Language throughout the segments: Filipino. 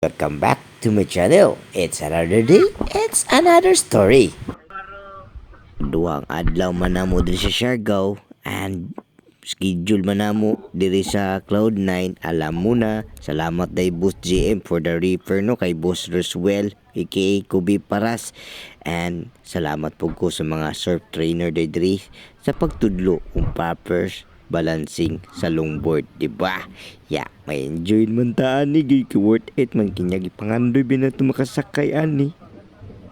Welcome back to my channel. It's another day, it's another story. Duwang adlaw man namo diri sa Siargao and schedule man namo diri sa Cloud9. Alam mo na, salamat day Boss GM for the refer no kay Boss Roswell aka Kubi Paras, and salamat po ko sa mga surf trainer diri sa pagtudlo kung poppers balancing sa longboard, di ba? Ya, may enjoy man ta ani gay worth it man kinyag ipangandoy binato makasakay ani.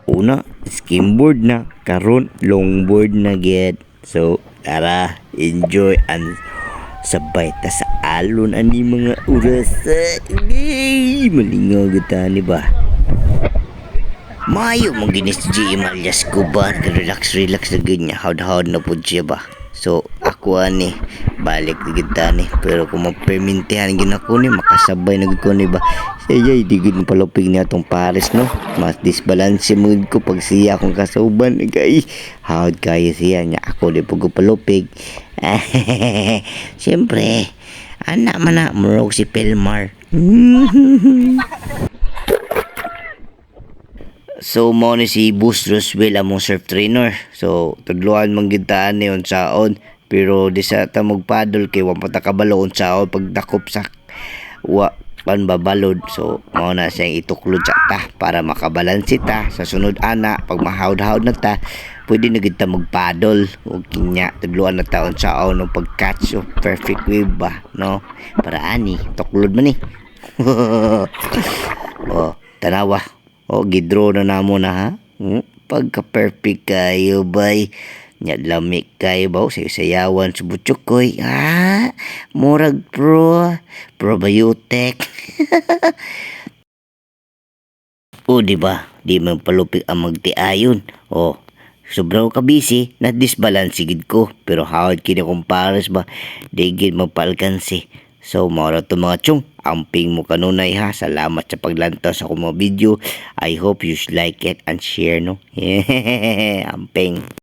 Una, skimboard na, karon longboard na get. So, tara, enjoy and sabay ta sa alon ani mga oras. Malingaw gata ni ba? Mayo mong ginis GM alias Kuban, relax na ganyan, hawd-hawd na po siya ba? So, ako ani, balik na kita ni. Pero kung mapermintihan ginako ni, makasabay na ko ni ba? Siya di gud palupig niya tong Paris no. Mas disbalance mood ko pag siya akong kasauban. Kay, hawd kayo siya niya. Ako di po ko palupig. Siyempre, anak man na, murog si Pelmar. So mo ni si Boss Roswell among surf trainer. So tudluan man gid ta ani unsaon, pero di sa ta magpadol kay wa pa ta kabalo unsaon pagdakop sa panbabalod. So mao na siyang ituklod sa ta para makabalansi ta sa sunod ana. Pag mahawd-hawd na ta, pwede na gid ta magpadol o kinya tudluan na ta unsaon no pag-catch of perfect wave ba no, para ani tuklod man ni. Oh, tanawa. O, gidro na namo na ha. Pagka-perfect kayo, bay. Nya lamig kayo ba? Sayawan sa butsukoy. Murag probiotic. O, di ba? Di man palupig ang magtiayon. O, sobrang kabisi na disbalance gid ko. Pero hawad kini kumpares ba? Di gid magpalkansi. So, mara to mga chong, amping mo kanunay ha. Salamat sa paglantaw sa akong mga video. I hope you like it and share no. Amping.